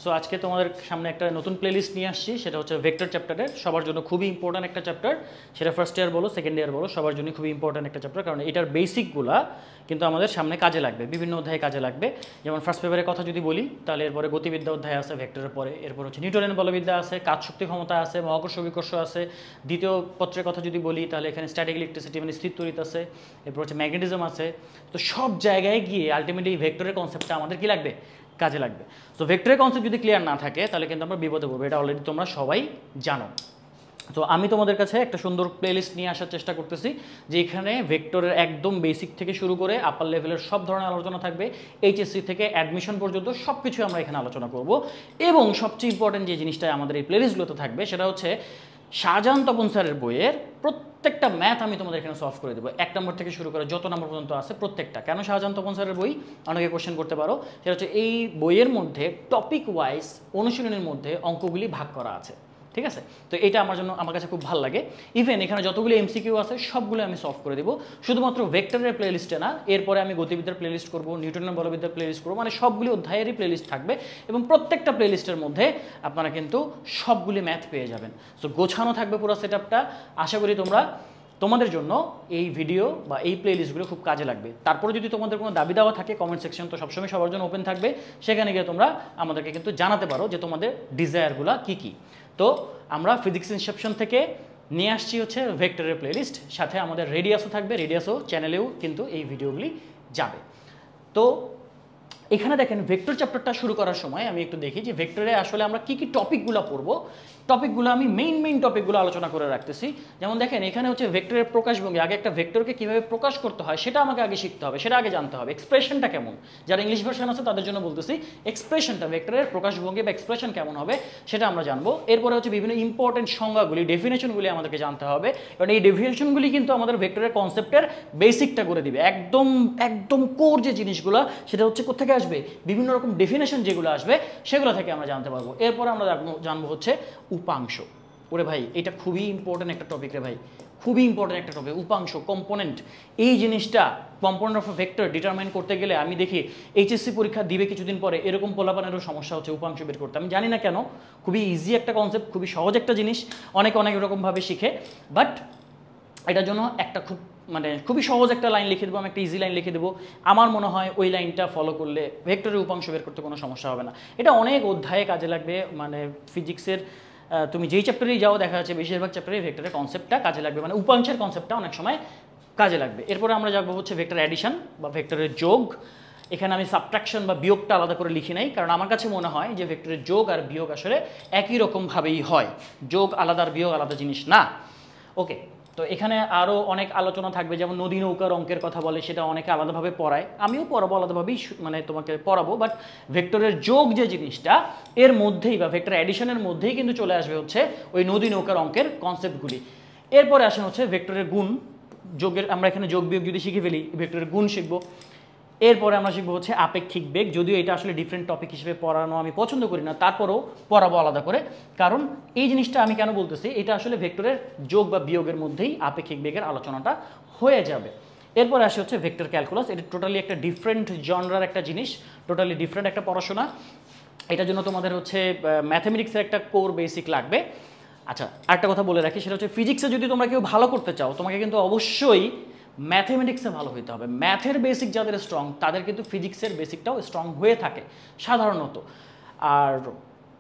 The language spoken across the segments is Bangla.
সো আজকে তোমাদের সামনে একটা নতুন প্লেলিস্ট নিয়ে আসছি, সেটা হচ্ছে ভেক্টর চ্যাপ্টারের। সবার জন্য খুবই ইম্পর্ট্যান্ট একটা চ্যাপ্টার, সেটা ফার্স্ট ইয়ার বলো সেকেন্ড ইয়ার বলো সবার জন্য খুবই ইম্পর্ট্যান্ট একটা চ্যাপ্টার, কারণ এটার বেসিকগুলা কিন্তু আমাদের সামনে কাজে লাগবে, বিভিন্ন অধ্যায়ে কাজে লাগবে। যেমন ফার্স্ট পেপারের কথা যদি বলি, তাহলে এরপরে গতিবিদ্যা অধ্যায় আছে ভেক্টরের পরে, এরপর হচ্ছে নিউটনের বলবিদ্যা আছে, কাজ শক্তি ক্ষমতা আছে, মহাকর্ষ বিকর্ষ আছে। দ্বিতীয় পত্রের কথা যদি বলি, তাহলে এখানে স্ট্যাটিক ইলেকট্রিসিটি মানে স্থির তড়িৎ আছে, এরপর হচ্ছে ম্যাগনেটিজম আছে। তো সব জায়গায় গিয়ে আলটিমেটলি ভেক্টরের কনসেপ্টটা আমাদের কি লাগবে, কাজে লাগবে। সো ভেক্টরের কনসেপ্ট যদি ক্লিয়ার না থাকে তাহলে কিন্তু আমরা বিপদে পড়বো, এটা অলরেডি তোমরা সবাই জানো। তো আমি তোমাদের কাছে একটা সুন্দর প্লেলিস্ট নিয়ে আসার চেষ্টা করতেছি, যে এখানে ভেক্টরের একদম বেসিক থেকে শুরু করে আপার লেভেলের সব ধরনের আলোচনা থাকবে, এইচএসসি থেকে অ্যাডমিশন পর্যন্ত সব কিছু আমরা এখানে আলোচনা করব। এবং সবচেয়ে ইম্পর্টেন্ট যে জিনিসটা আমাদের এই প্লেলিস্টগুলোতে থাকবে সেটা হচ্ছে শাহজাহান তপন স্যারের বইয়ের প্রত্যেকটা ম্যাথ আমি তোমাদের এখানে সলভ করে দেবো, 1 নম্বর থেকে শুরু করে যত নম্বর পর্যন্ত আছে প্রত্যেকটা। কেন শাহজাহান তপন স্যারের বই, অনেকে কোশ্চেন করতে পারো, সেটা হচ্ছে এই বইয়ের মধ্যে টপিক ওয়াইজ অনুশীলনের মধ্যে অঙ্কগুলি ভাগ করা আছে, ঠিক আছে? তো এটা আমার কাছে খুব ভালো লাগে। ইভেন এখানে যতগুলো এমসিকিউ আছে সবগুলো আমি সলভ করে দেবো, শুধুমাত্র ভেক্টরের প্লেলিস্টে না, এরপরে আমি গতিবিদ্যার প্লেলিস্ট করবো, নিউটনের বলবিদ্যার প্লেলিস্ট করবো, মানে সবগুলি অধ্যায়েরই প্লেলিস্ট থাকবে। এবং প্রত্যেকটা প্লেলিস্টের মধ্যে আপনারা কিন্তু সবগুলি ম্যাথ পেয়ে যাবেন। সো গোছানো থাকবে পুরো সেটআপটা। আশা করি তোমাদের জন্য এই ভিডিও বা এই প্লেলিস্টগুলো খুব কাজে লাগবে। তারপরে যদি তোমাদের কোনো দাবি দাওয়া থাকে, কমেন্ট সেকশন তো সবসময় সবার জন্য ওপেন থাকবে, সেখানে গিয়ে তোমরা আমাদেরকে কিন্তু জানাতে পারো যে তোমাদের ডিজায়ারগুলো কী কী। তো আমরা ফিজিক্স ইনসেপশন থেকে নিয়ে আসছি হচ্ছে ভেক্টরের প্লেলিস্ট, সাথে আমাদের রেডিয়াসও থাকবে, রেডিয়াসও চ্যানেলেও কিন্তু এই ভিডিওগুলি যাবে। তো এখানে দেখেন ভেক্টর চ্যাপ্টারটা শুরু করার সময় আমি একটু দেখি যে ভেক্টরে আসলে আমরা কী কী টপিকগুলো পড়বো। টপিকগুলো আমি মেইন টপিকগুলো আলোচনা করে রাখতেছি। যেমন দেখেন এখানে হচ্ছে ভেক্টরের প্রকাশভঙ্গি, আগে একটা ভেক্টরকে কীভাবে প্রকাশ করতে হয় সেটা আমাকে আগে শিখতে হবে, সেটা আগে জানতে হবে। এক্সপ্রেশনটা কেমন, যারা ইংলিশ ভার্সন আছে তাদের জন্য বলতেছি, এক্সপ্রেশনটা ভেক্টরের প্রকাশভঙ্গি বা এক্সপ্রেশন কেমন হবে সেটা আমরা জানবো। এরপরে হচ্ছে বিভিন্ন ইম্পর্টেন্ট সংজ্ঞাগুলি, ডেফিনেশনগুলি আমাদেরকে জানতে হবে, কারণ এই ডেফিনেশনগুলি কিন্তু আমাদের ভেক্টরের কনসেপ্টের বেসিকটা করে দিবে। একদম কোর যে জিনিসগুলো সেটা হচ্ছে কোথেকে আসবে, বিভিন্ন রকম ডেফিনেশন যেগুলো আসবে সেগুলো থেকে আমরা জানতে পারবো। এরপর আমরা জানবো হচ্ছে উপাংশ। ওরে ভাই এটা খুবই ইম্পর্টেন্ট একটা টপিক রে ভাই, খুবই ইম্পর্টেন্ট একটা টপিক উপাংশ, কম্পোনেন্ট। এই জিনিসটা কম্পোনেন্ট অফ ভেক্টর ডিটারমাইন করতে গেলে আমি দেখি এইচএসসি পরীক্ষা দিবে কিছুদিন পরে, এরকম পোলাপানেরও সমস্যা হচ্ছে উপাংশ বের করতে। আমি জানি না কেন, খুবই ইজি একটা কনসেপ্ট, খুবই সহজ একটা জিনিস, অনেক রকমভাবে শিখে, বাট এটার জন্য একটা খুবই সহজ একটা লাইন লিখে দেবো, আমি একটা ইজি লাইন লিখে দেবো। আমার মনে হয় ওই লাইনটা ফলো করলে ভেক্টরের উপাংশ বের করতে কোনো সমস্যা হবে না। এটা অনেক অধ্যায়ে কাজে লাগবে, ফিজিক্সের তুমি যেই চ্যাপ্টারেই যাও দেখা যাচ্ছে বেশিরভাগ চ্যাপ্টারে ভেক্টরের কনসেপ্টটা কাজে লাগবে, উপাংশের কনসেপ্টটা অনেক সময় কাজে লাগবে। এরপরে আমরা যাবো হচ্ছে ভেক্টর অ্যাডিশন বা ভেক্টরের যোগ। এখানে আমি সাবট্রাকশন বা বিয়োগটা আলাদা করে লিখি নাই, কারণ আমার কাছে মনে হয় যে ভেক্টরের যোগ আর বিয়োগ আসলে একই রকমভাবেই হয়, যোগ আলাদা আর বিয়োগ আলাদা জিনিস না। ওকে, তো এখানে আরও অনেক আলোচনা থাকবে, যেমন নদী নৌকার অঙ্কের কথা বলে, সেটা অনেকে আলাদাভাবে পড়ায়, আমিও পড়াবো আলাদাভাবেই, তোমাকে পড়াবো। বাট ভেক্টরের যোগ যে জিনিসটা এর মধ্যেই বা ভেক্টর অ্যাডিশনের মধ্যেই কিন্তু চলে আসবে হচ্ছে ওই নদী নৌকার অঙ্কের কনসেপ্টগুলি। এরপরে আসেন হচ্ছে ভেক্টরের গুণ, যোগের আমরা এখানে যোগ বিয়োগ যদি শিখে ফেলি ভেক্টরের গুণ শিখবো। এরপরে আমরা শিখবো হচ্ছে আপেক্ষিক বেগ, যদিও এটা আসলে ডিফারেন্ট টপিক হিসেবে পড়ানো আমি পছন্দ করি না, তারপরেও পড়াবো আলাদা করে, কারণ এই জিনিসটা আমি কেন বলতেছি, এটা আসলে ভেক্টরের যোগ বা বিয়োগের মধ্যেই আপেক্ষিক বেগের আলোচনাটা হয়ে যাবে। এরপরে আসে হচ্ছে ভেক্টর ক্যালকুলাস, এটা টোটালি একটা ডিফারেন্ট জনরার একটা জিনিস, টোটালি ডিফারেন্ট একটা পড়াশোনা। এটার জন্য তোমাদের হচ্ছে ম্যাথামেটিক্সের একটা কোর বেসিক লাগবে। আচ্ছা, আরেকটা কথা বলে রাখি, সেটা হচ্ছে ফিজিক্সে যদি তোমরা কেউ ভালো করতে চাও তোমাকে কিন্তু অবশ্যই ম্যাথমেটিক্সে ভালো হতে হবে। ম্যাথের বেসিক যাদের স্ট্রং তাদের কিন্তু ফিজিক্সের বেসিকটাও স্ট্রং হয়ে থাকে সাধারণত। আর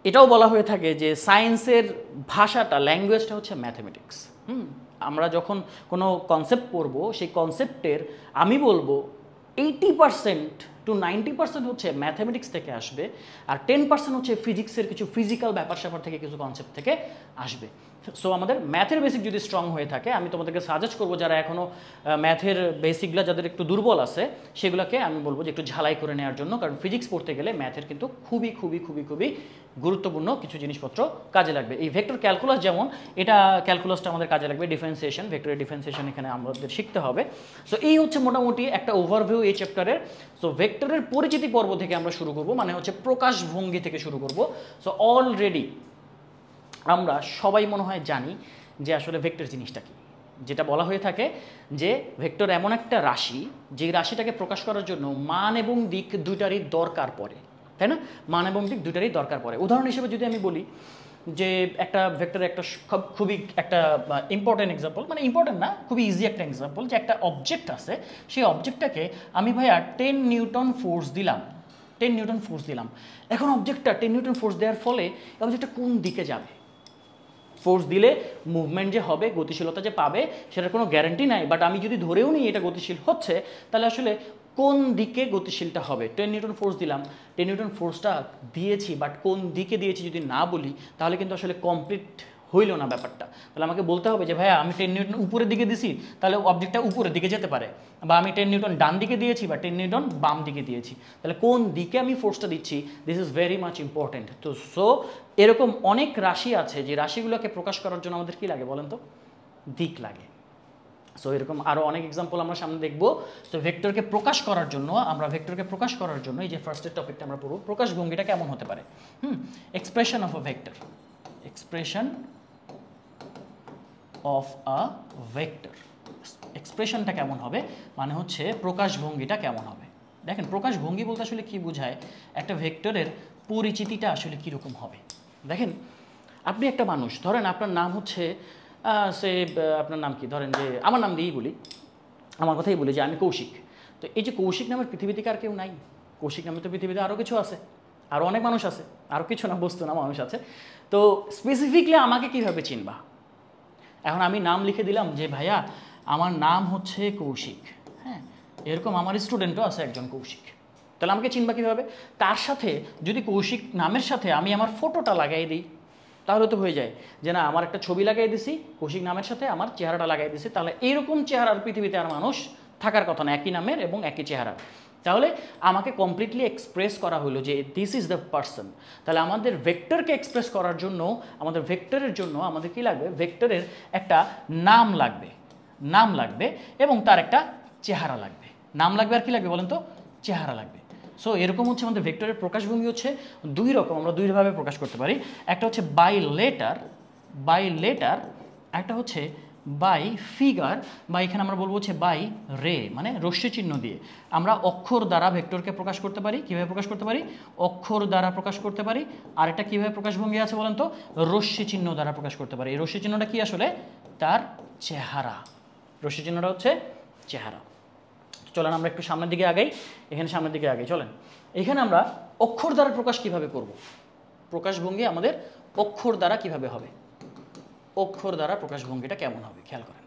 এটাও বলা হয়ে থাকে যে সায়েন্সের ভাষাটা, ল্যাঙ্গুয়েজটা হচ্ছে ম্যাথমেটিক্স। আমরা যখন কোনো কনসেপ্ট পড়বো সেই কনসেপ্টের আমি বলবো 80% to 90% হচ্ছে ম্যাথমেটিক্স থেকে আসবে, আর 10% হচ্ছে ফিজিক্সের কিছু ফিজিক্যাল ব্যাপার স্যাপার থেকে, কিছু কনসেপ্ট থেকে আসবে। সো আমাদের ম্যাথের বেসিক যদি স্ট্রং হয়ে থাকে, আমি তোমাদেরকে সাজেস্ট করবো যারা এখনও ম্যাথের বেসিকগুলো যাদের একটু দুর্বল আছে সেগুলোকে আমি বলবো যে একটু ঝালাই করে নেওয়ার জন্য, কারণ ফিজিক্স পড়তে গেলে ম্যাথের কিন্তু খুবই গুরুত্বপূর্ণ কিছু জিনিসপত্র কাজে লাগবে। এই ভেক্টর ক্যালকুলাস যেমন, এটা ক্যালকুলাসটা আমাদের কাজে লাগবে, ডিফারেন্সিয়েশন, ভেক্টরের ডিফারেন্সিয়েশন এখানে আমাদের শিখতে হবে। সো এই হচ্ছে মোটামুটি একটা ওভারভিউ এই চ্যাপ্টারের। সো ভেক্টরের পরিচিতি পর্ব থেকে আমরা শুরু করব, মানে হচ্ছে প্রকাশভঙ্গি থেকে শুরু করব। সো অলরেডি আমরা সবাই মনে হয় জানি যে আসলে ভেক্টর জিনিসটা কি, যেটা বলা হয়ে থাকে যে ভেক্টর এমন একটা রাশি যে রাশিটাকে প্রকাশ করার জন্য মান এবং দিক দুইটারই দরকার পড়ে। তাই না? মান এবং দিক দুটারই দরকার পড়ে। উদাহরণ হিসেবে যদি আমি বলি যে একটা ভেক্টরের একটা খুবই একটা ইম্পর্টেন্ট এক্সাম্পল, মানে ইম্পর্টেন্ট না, খুবই ইজি একটা এক্সাম্পল, যে একটা অবজেক্ট আছে, সেই অবজেক্টটাকে আমি ভাইয়া 10 নিউটন ফোর্স দিলাম, 10 নিউটন ফোর্স দিলাম। এখন অবজেক্টটা 10 নিউটন ফোর্স দেওয়ার ফলে অবজেক্টটা কোন দিকে যাবে? ফোর্স দিলে মুভমেন্ট যে হবে, গতিশীলতা যে পাবে, সেটার কোনো গ্যারান্টি নাই, বাট আমি যদি ধরেও নিই এটা গতিশীল হচ্ছে, তাহলে আসলে কোন দিকে গতিশীলটা হবে? 10 নিউটন ফোর্স দিলাম, 10 নিউটন ফোর্সটা দিয়েছি, বাট কোন দিকে দিয়েছি যদি না বলি, তাহলে কিন্তু আসলে কমপ্লিট হইল না ব্যাপারটা। তাহলে আমাকে বলতে হবে যে ভাইয়া আমি 10 নিউটন উপরের দিকে দিছি, তাহলে অবজেক্টটা উপরের দিকে যেতে পারে, বা আমি 10 নিউটন ডান দিকে দিয়েছি বা 10 নিউটন বাম দিকে দিয়েছি, তাহলে কোন দিকে আমি ফোর্সটা দিচ্ছি, this is very much important. তো সো এরকম অনেক রাশি আছে যে রাশিগুলোকে প্রকাশ করার জন্য আমাদের কি লাগে বলেন তো? দিক লাগে। সো এরকম আরও অনেক এক্সাম্পল আমরা সামনে দেখবো। সো ভেক্টরকে প্রকাশ করার জন্য এই যে ফার্স্টের টপিকটা আমরা পড়ব, প্রকাশভঙ্গিটা কেমন হতে পারে। Expression of a vector, expression of a vector, এক্সপ্রেশনটা কেমন হবে মানে হচ্ছে প্রকাশভঙ্গিটা কেমন হবে। দেখেন প্রকাশভঙ্গি বলতে আসলে কি বোঝায়, একটা ভেক্টরের পরিচিতিটা আসলে কীরকম হবে। দেখেন আপনি একটা মানুষ, ধরেন আপনার নাম হচ্ছে আপনার নাম কি, ধরেন যে আমার নাম দিয়েই বলি, আমার কথাই বলি যে আমি কৌশিক। তো এই যে কৌশিক নামের পৃথিবীতে আর কেউ নাই, কৌশিক নামে তো পৃথিবীতে আরও কিছু আছে, আরও অনেক মানুষ আছে, আরও কিছু না, বস্তু না, মানুষ আছে। তো স্পেসিফিকলি আমাকে কীভাবে চিনবা? এখন আমি নাম লিখে দিলাম যে ভাইয়া আমার নাম হচ্ছে কৌশিক, হ্যাঁ, এরকম আমার স্টুডেন্টও আছে একজন কৌশিক, তাহলে আমাকে চিনবা কীভাবে? তার সাথে যদি কৌশিক নামের সাথে আমি আমার ফটোটা লাগাই দিই, তাহলে তো হয়ে যায় যে না আমার একটা ছবি লাগাই দিছি, কৌশিক নামের সাথে আমার চেহারাটা লাগাই দিছি, তাহলে এইরকম চেহারার পৃথিবীতে আর মানুষ থাকার কথা না, একই নামের এবং একই চেহারা। তাহলে আমাকে কমপ্লিটলি এক্সপ্রেস করা হলো যে দিস ইজ দ্য পারসন। তাহলে আমাদের ভেক্টরকে এক্সপ্রেস করার জন্য, আমাদের ভেক্টরের জন্য আমাদের কী লাগবে? ভেক্টরের একটা নাম লাগবে, নাম লাগবে এবং তার একটা চেহারা লাগবে। নাম লাগবে আর কি লাগবে বলেন তো? চেহারা লাগবে। সো এরকম হচ্ছে আমাদের ভেক্টরের প্রকাশভঙ্গি হচ্ছে দুই রকম, আমরা দুইভাবে প্রকাশ করতে পারি। একটা হচ্ছে বাই লেটার, একটা হচ্ছে বাই ফিগার, বা এখানে আমরা বলবো হচ্ছে বাই রে, মানে রশ্মি চিহ্ন দিয়ে। আমরা অক্ষর দ্বারা ভেক্টরকে প্রকাশ করতে পারি। কীভাবে প্রকাশ করতে পারি? অক্ষর দ্বারা প্রকাশ করতে পারি। আর এটা কীভাবে প্রকাশভঙ্গি আছে বলেন তো? রশ্মি চিহ্ন দ্বারা প্রকাশ করতে পারি। এই রশ্মি চিহ্নটা কি আসলে? তার চেহারা। রশ্মি চিহ্নটা হচ্ছে চেহারা। চলেন আমরা একটু সামনের দিকে আগাই, এখানে সামনের দিকে আগাই চলেন। এখানে আমরা অক্ষর দ্বারা প্রকাশ কিভাবে করব? প্রকাশভঙ্গি আমাদের অক্ষর দ্বারা কিভাবে হবে? অক্ষর দ্বারা প্রকাশভঙ্গিটা কেমন হবে খেয়াল করেন।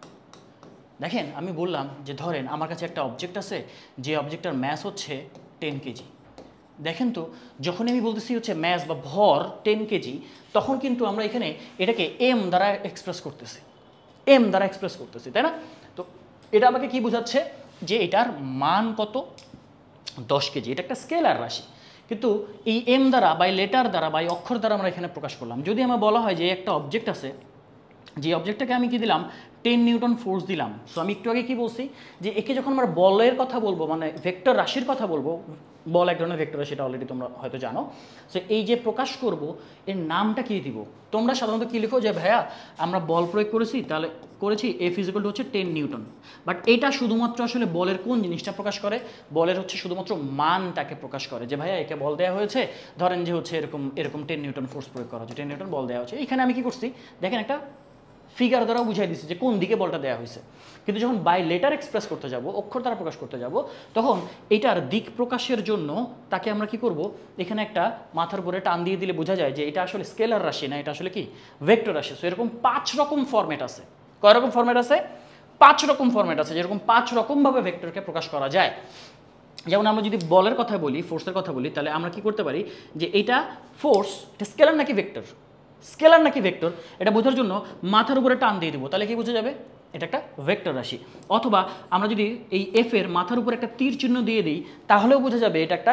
দেখেন আমি বললাম যে ধরেন আমার কাছে একটা অবজেক্ট আছে, যে অবজেক্টটার ম্যাস হচ্ছে 10 কেজি। দেখেন তো যখন আমি বলতেছি হচ্ছে ম্যাস বা ভর 10 কেজি, তখন কিন্তু আমরা এখানে এটাকে এম দ্বারা এক্সপ্রেস করতেছি, তাই না? তো এটা আমাকে কি বোঝাচ্ছে? যে এটার মান কত? 10 কেজি। এটা একটা স্কেলার রাশি, কিন্তু এই এম দ্বারা বাই লেটার দ্বারা বাই অক্ষর দ্বারা আমরা এখানে প্রকাশ করলাম। যদি আমার বলা হয় যে একটা অবজেক্ট আছে, যে অবজেক্টটাকে আমি কি দিলাম? 10 নিউটন ফোর্স দিলাম। সো আমি একটু আগে কি বলছি যে একে যখন আমরা বলের কথা বলবো, মানে ভেক্টর রাশির কথা বলবো, বল এক ধরনের ভেক্টর, সেটা অলরেডি তোমরা হয়তো জানো। সো এই যে প্রকাশ করব, এর নামটা কী দিব? তোমরা সাধারণত কী লিখো যে ভাইয়া আমরা বল প্রয়োগ করেছি, তাহলে করেছি এফ ইজ ইকুয়াল টু হচ্ছে 10 নিউটন। বাট এটা শুধুমাত্র আসলে বলের কোন জিনিসটা প্রকাশ করে? বলের হচ্ছে শুধুমাত্র মানটাকে প্রকাশ করে, যে ভাইয়া একে বল দেওয়া হয়েছে, ধরেন যে হচ্ছে এরকম 10 নিউটন ফোর্স প্রয়োগ করা হচ্ছে, 10 নিউটন বল দেওয়া হচ্ছে। এখানে আমি কি করছি দেখেন, একটা ফিগার দ্বারাও বুঝাই দিচ্ছি যে কোন দিকে বলটা দেওয়া হয়েছে। কিন্তু যখন বাই লেটার এক্সপ্রেস করতে যাব, অক্ষর দ্বারা প্রকাশ করতে যাব, তখন এটার দিক প্রকাশের জন্য তাকে আমরা কি করব? এখানে একটা মাথার উপরে টান দিয়ে দিলে বোঝা যায় যে এটা আসলে স্কেলার রাশি না, এটা আসলে কি ভেক্টর রাশি। সো এরকম 5 রকম ফরম্যাট আছে। কয় রকম ফরম্যাট আছে? 5 রকম ফরম্যাট আছে, যেরকম 5 রকমভাবে ভেক্টরকে প্রকাশ করা যায়। যেমন আমরা যদি বলের কথা বলি, ফোর্সের কথা বলি, তাহলে আমরা কি করতে পারি যে এটা ফোর্স, এটা স্কেলার নাকি ভেক্টর, স্কেলার নাকি ভেক্টর, এটা বোঝার জন্য মাথার উপরে টান দিয়ে দেবো, তাহলে কি বোঝা যাবে? এটা একটা ভেক্টর রাশি। অথবা আমরা যদি এই এফ এর মাথার উপরে একটা তীর চিহ্ন দিয়ে দিই, তাহলেও বোঝা যাবে এটা একটা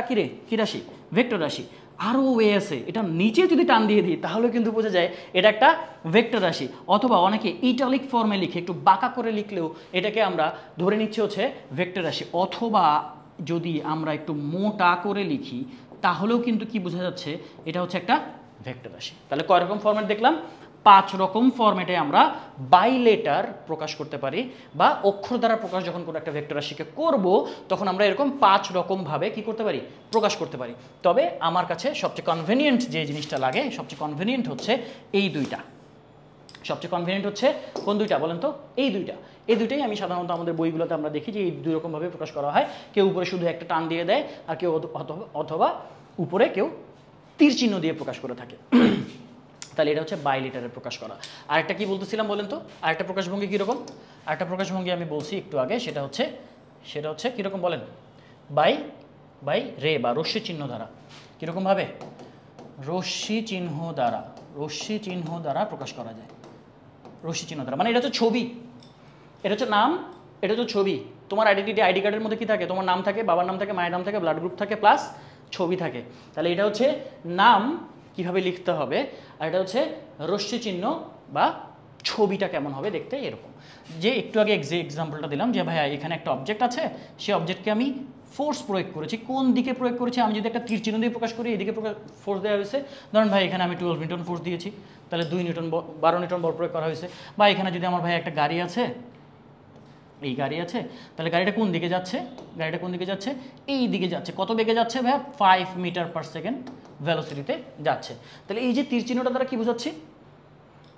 কি রাশি? ভেক্টর রাশি। আরও ওয়ে আছে, এটা নিচে যদি টান দিয়ে দিই তাহলেও কিন্তু বোঝা যায় এটা একটা ভেক্টর রাশি। অথবা অনেকে ইটালিক ফর্মে লিখে, একটু বাঁকা করে লিখলেও এটাকে আমরা ধরে নিচ্ছি হচ্ছে ভেক্টর রাশি। অথবা যদি আমরা একটু মোটা করে লিখি, তাহলেও কিন্তু কি বোঝা যাচ্ছে? এটা হচ্ছে একটা ভেক্টর রাশি। তাহলে কয় রকম ফরম্যাট দেখলাম? 5 রকম ফরম্যাটে আমরা বাইলেটার প্রকাশ করতে পারি, বা অক্ষর দ্বারা প্রকাশ যখন কোনো একটা ভেক্টর রাশিকে করব তখন আমরা এরকম 5 রকমভাবে কি করতে পারি, প্রকাশ করতে পারি। তবে আমার কাছে সবচেয়ে কনভেনিয়েন্ট যে জিনিসটা লাগে, সবচেয়ে কনভেনিয়েন্ট হচ্ছে এই দুইটা। সবচেয়ে কনভেনিয়েন্ট হচ্ছে কোন দুইটা বলেন তো? এই দুইটাই আমি সাধারণত আমাদের বইগুলোতে আমরা দেখি যে এই দুই রকমভাবে প্রকাশ করা হয়। কেউ উপরে শুধু একটা টান দিয়ে দেয়, আর কেউ অথবা উপরে কেউ তীর চিহ্ন দিয়ে প্রকাশ করে থাকে। তাহলে এটা হচ্ছে বাইলেটারে প্রকাশ করা। আরেকটা কি বলতেছিলাম বলেন তো? আরেকটা প্রকাশভঙ্গি কীরকম? আরেকটা প্রকাশভঙ্গি আমি বলছি একটু আগে, সেটা হচ্ছে কীরকম বলেন? বাই রে বা রশ্মি চিহ্ন দ্বারা। কীরকমভাবে? রশ্মি চিহ্ন দ্বারা প্রকাশ করা যায়। রশ্মি চিহ্ন দ্বারা মানে এটা হচ্ছে ছবি, এটা হচ্ছে নাম, এটা হচ্ছে ছবি। তোমার আইডি কার্ডের মধ্যে কি থাকে? তোমার নাম থাকে, বাবার নাম থাকে, মায়ের নাম থাকে, ব্লাড গ্রুপ থাকে, প্লাস ছবি থাকে। তাহলে এটা হচ্ছে নাম কিভাবে লিখতে হবে, আর এটা হচ্ছে রশ্মি চিহ্ন বা ছবিটা কেমন হবে দেখতে এরকম। যে একটু আগে এক্সাম্পলটা দিলাম যে ভাইয়া এখানে একটা অবজেক্ট আছে, সেই অবজেক্টকে আমি ফোর্স প্রয়োগ করেছি। কোন দিকে প্রয়োগ করেছি? আমি যদি একটা তীর চিহ্ন দিয়ে প্রকাশ করি, এদিকে ফোর্স দেওয়া হয়েছে। ধরুন ভাই এখানে আমি 12 নিউটন ফোর্স দিয়েছি, তাহলে 12 নিউটন বল প্রয়োগ করা হয়েছে। বা এখানে যদি আমার ভাই একটা গাড়ি আছে, এই গাড়ি আছে, তাহলে গাড়িটা কোন দিকে যাচ্ছে? এই দিকে যাচ্ছে। কত বেগে যাচ্ছে ভাইয়া? 5 মিটার পার সেকেন্ড ভেলোসিটিতে যাচ্ছে। তাহলে এই যে তীর চিহ্নটা দ্বারা কি বোঝাচ্ছি?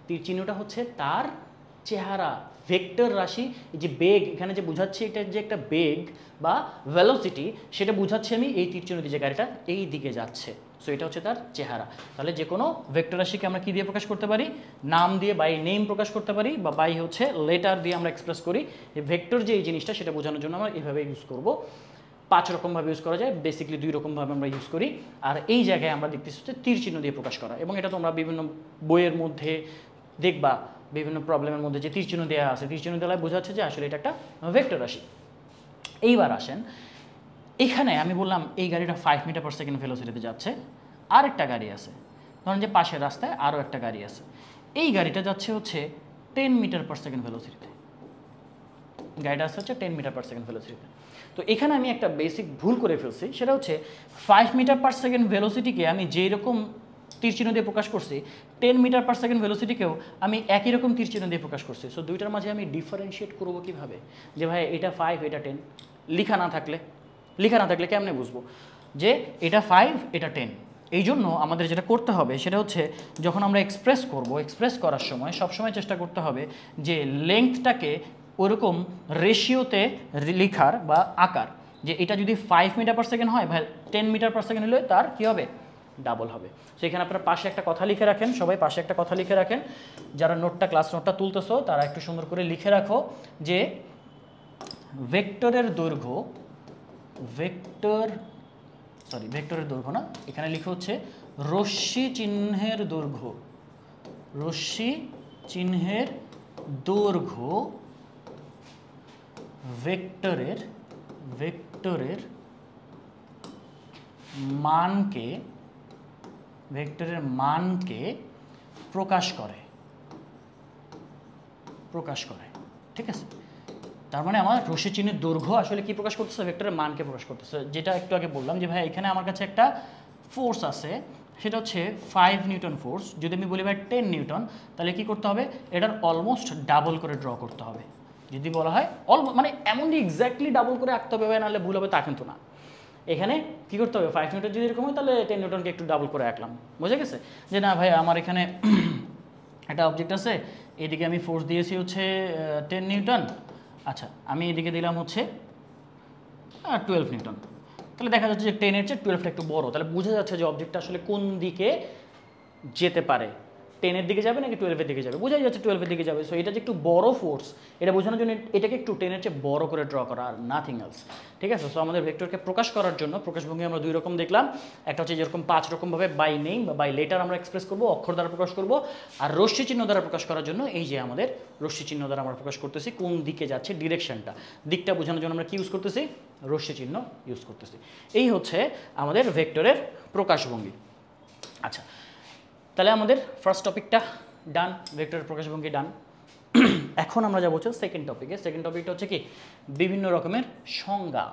তীর চিহ্নটা হচ্ছে তার চেহারা, ভেক্টর রাশি। এই যে বেগ এখানে যে বোঝাচ্ছি, এটা যে একটা বেগ বা ভেলোসিটি, সেটা বোঝাচ্ছি আমি এই তীর চিহ্ন দিয়ে, যে গাড়িটা এই দিকে যাচ্ছে। সো এটা হচ্ছে তার চেহারা। তাহলে যে কোনো ভেক্টর রাশিকে আমরা কি দিয়ে প্রকাশ করতে পারি? নাম দিয়ে, বাই নেম প্রকাশ করতে পারি, বা বাই হচ্ছে লেটার দিয়ে আমরা এক্সপ্রেস করি। এই ভেক্টর যে এই জিনিসটা, সেটা বোঝানোর জন্য আমরা এইভাবে ইউজ করব। 5 রকমভাবে ইউজ করা যায়, বেসিক্যালি 2 রকমভাবে আমরা ইউজ করি। আর এই জায়গায় আমরা দেখতেছি হচ্ছে তীর চিহ্ন দিয়ে প্রকাশ করা, এবং এটা তোমরা বিভিন্ন বইয়ের মধ্যে দেখবা, বিভিন্ন প্রবলেমের মধ্যে যে তীর চিহ্ন দেওয়া আছে, তীর চিহ্ন দেওয়া বোঝাচ্ছে যে আসলে এটা একটা ভেক্টর রাশি। এইবার আসেন, এখানে আমি বললাম এই গাড়িটা 5 মিটার পার সেকেন্ড ভেলোসিটিতে যাচ্ছে। আরেকটা গাড়ি আছে, ধরেন যে পাশের রাস্তায় আরও একটা গাড়ি আছে, এই গাড়িটা যাচ্ছে হচ্ছে 10 মিটার পার সেকেন্ড ভেলোসিটিতে। গাড়িটা আসছে হচ্ছে 10 মিটার পার সেকেন্ড ভেলোসিটিতে। তো এখানে আমি একটা বেসিক ভুল করে ফেলছি, সেটা হচ্ছে 5 মিটার পার সেকেন্ড ভেলোসিটিকে আমি যেই রকম তীর চিহ্ন দিয়ে প্রকাশ করছি, 10 মিটার পার সেকেন্ড ভেলোসিটিকেও আমি একই রকম তীর চিহ্ন দিয়ে প্রকাশ করছি। সো দুইটার মাঝে আমি ডিফারেন্সিয়েট করবো কীভাবে? যে ভাই এটা 5 এটা 10, লেখা না থাকলে কেমনে বুঝবো যে এটা 5 এটা 10? এই জন্য আমাদের যেটা করতে হবে সেটা হচ্ছে, যখন আমরা এক্সপ্রেস করার সময় সবসময় চেষ্টা করতে হবে যে লেংথটাকে ওরকম রেশিওতে লেখার বা আকার, যে এটা যদি 5 মিটার পার সেকেন্ড হয়, ভাই 10 মিটার পার সেকেন্ড হলে তার কী হবে? ডাবল হবে। সো এখানে আপনারা পাশে একটা কথা লিখে রাখেন, সবাই পাশে একটা কথা লিখে রাখেন। যারা ক্লাস নোটটা তুলতেছো তারা একটু সুন্দর করে লিখে রাখো যে ভেক্টরের দৈর্ঘ্য না, এখানে লিখে হচ্ছে রশ্মি চিহ্নের দৈর্ঘ্য ভেক্টরের মানকে প্রকাশ করে। ঠিক আছে? তার মানে আমার রশ্মি চিহ্নের দৈর্ঘ্য আসলে কি প্রকাশ করতেছে? ভেক্টরের মানকে প্রকাশ করতেছে। যেটা একটু আগে বললাম যে ভাই এখানে আমার কাছে একটা ফোর্স আছে, সেটা হচ্ছে 5 নিউটন ফোর্স। যদি আমি বলি ভাই 10 নিউটন, তাহলে কি করতে হবে? এটার অলমোস্ট ডাবল করে ড্র করতে হবে। যদি বলা হয় মানে এমন যে এক্স্যাক্টলি ডাবল করে আঁকতে হবে, নাহলে ভুল হবে, তা কিন্তু না। এখানে কি করতে হবে? 5 নিউটন যদি এরকম হয়, তাহলে 10 নিউটনকে একটু ডাবল করে আঁকলাম। বুঝে গেছে? যে না ভাই আমার এখানে একটা অবজেক্ট আছে, এদিকে আমি ফোর্স দিয়েছি হচ্ছে 10 নিউটন, আচ্ছা আমি এদিকে দিলাম হচ্ছে 12 নিউটন। তাহলে দেখা যাচ্ছে যে 10-এর চেয়ে 12টা একটু বড়। তাহলে বোঝা যাচ্ছে যে অবজেক্টটা আসলে কোন দিকে যেতে পারে, 10-এর দিকে যাবে নাকি 12-এর দিকে যাবে? বোঝাই যাচ্ছে 12-এর দিকে যাবে। সো এটা যে একটু বড় ফোর্স, এটা বোঝানোর জন্য এটাকে একটু 10-এর চেয়ে বড় করে ড্র করা, আর নাথিং এলস। ঠিক আছে? সো আমাদের ভেক্টরকে প্রকাশ করার জন্য প্রকাশভঙ্গি আমরা 2 রকম দেখলাম। একটা হচ্ছে যেরকম 5 রকমভাবে বাই নেম বা বাই লেটার আমরা এক্সপ্রেস করবো, অক্ষর দ্বারা প্রকাশ করব। আর রশ্মি চিহ্ন দ্বারা প্রকাশ করার জন্য এই যে আমাদের রশ্মি চিহ্ন দ্বারা আমরা প্রকাশ করতেছি কোন দিকে যাচ্ছে, দিকটা বোঝানোর জন্য আমরা কি ইউজ করতেছি? রশ্মি চিহ্ন ইউজ করতেছি। এই হচ্ছে আমাদের ভেক্টরের প্রকাশভঙ্গি। আচ্ছা, তাহলে আমাদের ফার্স্ট টপিকটা ডান, ভেক্টরের প্রকাশভঙ্গি ডান। এখন আমরা যাবো হচ্ছে সেকেন্ড টপিকে। সেকেন্ড টপিকটা হচ্ছে কি? বিভিন্ন রকমের সংজ্ঞা,